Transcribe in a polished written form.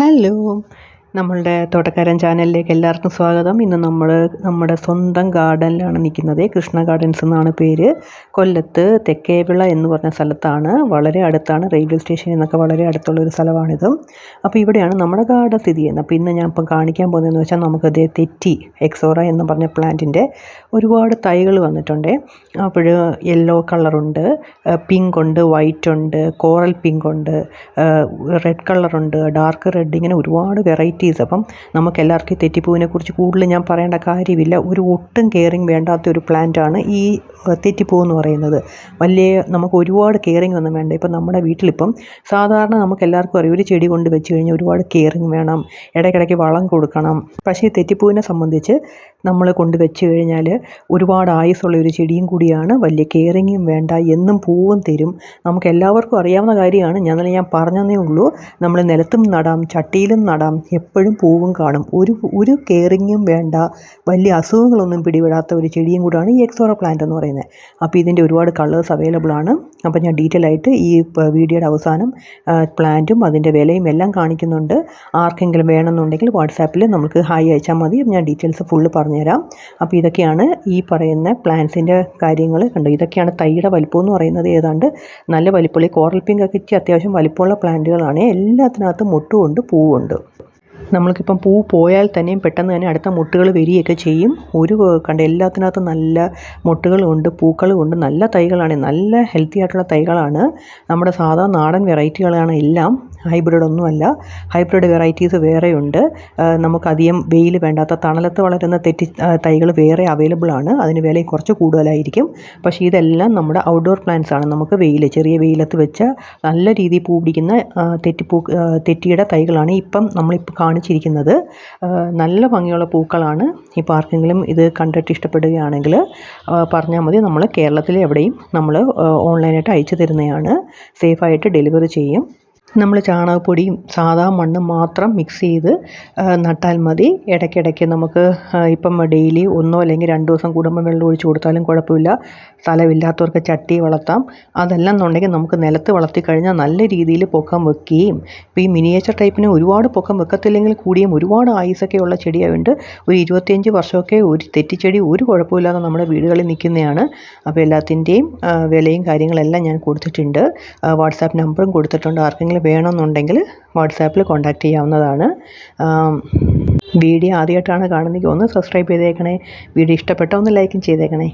Hello, നമ്മളുടെ തോട്ടക്കാരൻ ചാനലിലേക്ക് എല്ലാവർക്കും സ്വാഗതം. ഇന്ന് നമ്മൾ നമ്മുടെ സ്വന്തം ഗാർഡനിലാണ് നിൽക്കുന്നത്. കൃഷ്ണ ഗാർഡൻസ് എന്നാണ് പേര്. കൊല്ലത്ത് തെക്കേവിള എന്ന് പറഞ്ഞ സ്ഥലത്താണ്. വളരെ അടുത്താണ്, റെയിൽവേ സ്റ്റേഷനിൽ നിന്നൊക്കെ വളരെ അടുത്തുള്ളൊരു സ്ഥലമാണിത്. അപ്പോൾ ഇവിടെയാണ് നമ്മുടെ ഗാർഡൻ സ്ഥിതി ചെയ്യുന്നത്. അപ്പോൾ ഇന്ന് ഞാൻ ഇപ്പം കാണിക്കാൻ പോകുന്നതെന്ന് വെച്ചാൽ നമുക്കത് തെറ്റി എക്സോറ എന്ന് പറഞ്ഞ പ്ലാന്റിൻ്റെ ഒരുപാട് തൈകൾ വന്നിട്ടുണ്ട്. അപ്പോൾ യെല്ലോ കളറുണ്ട്, പിങ്ക് ഉണ്ട്, വൈറ്റ് ഉണ്ട്, കോറൽ പിങ്ക് ഉണ്ട്, റെഡ് കളറുണ്ട്, ഡാർക്ക് റെഡ്, ഇങ്ങനെ ഒരുപാട് വെറൈറ്റീസ്. അപ്പം നമുക്കെല്ലാവർക്കും ഈ തെറ്റിപ്പൂവിനെ കുറിച്ച് കൂടുതൽ ഞാൻ പറയേണ്ട കാര്യമില്ല. ഒട്ടും കെയറിങ് വേണ്ടാത്ത ഒരു പ്ലാന്റാണ് ഈ തെറ്റിപ്പൂ എന്ന് പറയുന്നത്. നമുക്ക് ഒരുപാട് കെയറിങ് ഒന്നും വേണ്ട. ഇപ്പം നമ്മുടെ വീട്ടിലിപ്പം സാധാരണ നമുക്ക് എല്ലാവർക്കും അറിയാം, ഒരു ചെടി കൊണ്ട് വെച്ച് കഴിഞ്ഞാൽ ഒരുപാട് കെയറിങ് വേണം, ഇടയ്ക്കിടയ്ക്ക് വളം കൊടുക്കണം. പക്ഷേ ഈ തെറ്റിപ്പൂവിനെ സംബന്ധിച്ച് നമ്മൾ കൊണ്ട് വെച്ച് കഴിഞ്ഞാൽ ഒരുപാട് ആയുസ്സുള്ള ഒരു ചെടിയും കൂടിയാണ്. വലിയ കെയറിങ്ങും വേണ്ട, എന്നും പൂവും തരും. നമുക്ക് എല്ലാവർക്കും അറിയാവുന്ന കാര്യമാണ്. ഞാൻ പറഞ്ഞതേ ഉള്ളൂ. നമ്മൾ നിലത്തും നടാം, ചട്ടിയിലും നടാം, എപ്പോഴും പൂവും കാണും. ഒരു കെയറിങ്ങും വേണ്ട, വലിയ അസുഖങ്ങളൊന്നും പിടിപെടാത്ത ഒരു ചെടിയും കൂടാണ് ഈ എക്സോറ പ്ലാന്റ് എന്ന് പറയുന്നത്. അപ്പോൾ ഇതിൻ്റെ ഒരുപാട് കളേഴ്സ് അവൈലബിൾ ആണ്. അപ്പോൾ ഞാൻ ഡീറ്റെയിൽ ആയിട്ട് ഈ വീഡിയോയുടെ അവസാനം പ്ലാന്റും അതിൻ്റെ വിലയും എല്ലാം കാണിക്കുന്നുണ്ട്. ആർക്കെങ്കിലും വേണമെന്നുണ്ടെങ്കിൽ വാട്സാപ്പിൽ നമുക്ക് ഹായ് അയച്ചാൽ മതി. ഞാൻ ഡീറ്റെയിൽസ് ഫുള്ള് പറഞ്ഞുതരാം. അപ്പോൾ ഇതൊക്കെയാണ് ഈ പറയുന്ന പ്ലാന്റ്സിൻ്റെ കാര്യങ്ങൾ. കണ്ടോ, ഇതൊക്കെയാണ് തൈയുടെ വലിപ്പം എന്ന് പറയുന്നത്. ഏതാണ്ട് നല്ല വലിപ്പമുള്ള കോറൽ പിങ്ക് ഒക്കെ അത്യാവശ്യം വലിപ്പമുള്ള പ്ലാന്റുകളാണ്. എല്ലാത്തിനകത്തും മൊട്ടുമുണ്ട്, പൂവുണ്ട്. നമ്മൾക്കിപ്പം പൂ പോയാൽ തന്നെയും പെട്ടെന്ന് തന്നെ അടുത്ത മൊട്ടുകൾ വരികയൊക്കെ ചെയ്യും. എല്ലാത്തിനകത്തും നല്ല മൊട്ടുകളുമുണ്ട്, പൂക്കളുമുണ്ട്. നല്ല തൈകളാണ്, നല്ല ഹെൽത്തി ആയിട്ടുള്ള തൈകളാണ്. നമ്മുടെ സാധാ നാടൻ വെറൈറ്റികളാണ് എല്ലാം, ഹൈബ്രിഡ് ഒന്നുമല്ല. ഹൈബ്രിഡ് വെറൈറ്റീസ് വേറെയുണ്ട്. നമുക്കധികം വെയിൽ വേണ്ടാത്ത തണലത്ത് വളരുന്ന തൈകൾ വേറെ അവൈലബിൾ ആണ്. അതിന് വില കുറച്ച് കൂടുതലായിരിക്കും. പക്ഷേ ഇതെല്ലാം നമ്മുടെ ഔട്ട്ഡോർ പ്ലാന്റ്സ് ആണ്. നമുക്ക് ചെറിയ വെയിലത്ത് വെച്ച് നല്ല രീതിയിൽ പൂ പിടിക്കുന്ന തെറ്റിയുടെ തൈകളാണ് നമ്മളിപ്പോൾ കാണിച്ചിരിക്കുന്നത്. നല്ല ഭംഗിയുള്ള പൂക്കളാണ്. ഇപ്പോൾ ആർക്കെങ്കിലും ഇത് കണ്ടിട്ട് ഇഷ്ടപ്പെടുകയാണെങ്കിൽ പറഞ്ഞാൽ മതി. നമ്മൾ കേരളത്തിൽ എവിടെയും നമ്മൾ ഓൺലൈനായിട്ട് അയച്ചു തരുന്നതാണ്. സേഫായിട്ട് ഡെലിവറി ചെയ്യും. നമ്മൾ ചാണകപ്പൊടിയും സാധാ മണ്ണും മാത്രം മിക്സ് ചെയ്ത് നട്ടാൽ മതി. ഇടയ്ക്കിടയ്ക്ക് നമുക്ക് ഇപ്പം ഡെയിലി 1 അല്ലെങ്കിൽ 2 ദിവസം കൂടുമ്പോൾ വെള്ളം ഒഴിച്ച് കൊടുത്താലും കുഴപ്പമില്ല. സ്ഥലമില്ലാത്തവർക്ക് ചട്ടി വളർത്താം. അതല്ല എന്നുണ്ടെങ്കിൽ നമുക്ക് നിലത്ത് വളർത്തിക്കഴിഞ്ഞാൽ നല്ല രീതിയിൽ പൊക്കം വെക്കുകയും, ഇപ്പോൾ ഈ മിനിയേച്ചർ ടൈപ്പിന് ഒരുപാട് പൊക്കം വെക്കത്തില്ലെങ്കിൽ കൂടിയും ഒരുപാട് ആയുസൊക്കെ ഉള്ള ചെടിയായതുകൊണ്ട് ഒരു 25 വർഷമൊക്കെ ഒരു തെറ്റിച്ചെടി ഒരു കുഴപ്പമില്ലാതെ നമ്മുടെ വീടുകളിൽ നിൽക്കുന്നതാണ്. അപ്പോൾ എല്ലാത്തിൻ്റെയും വിലയും കാര്യങ്ങളെല്ലാം ഞാൻ കൊടുത്തിട്ടുണ്ട്. വാട്സാപ്പ് നമ്പറും കൊടുത്തിട്ടുണ്ട്. ആർക്കെങ്കിലും വേണമെന്നുണ്ടെങ്കിൽ വാട്സാപ്പിൽ കോൺടാക്റ്റ് ചെയ്യാവുന്നതാണ്. വീഡിയോ ആദ്യമായിട്ടാണ് കാണുന്നതെങ്കിൽ ഒന്ന് സബ്സ്ക്രൈബ് ചെയ്തേക്കണേ. വീഡിയോ ഇഷ്ടപ്പെട്ടാൽ ഒന്ന് ലൈക്കും ചെയ്തേക്കണേ.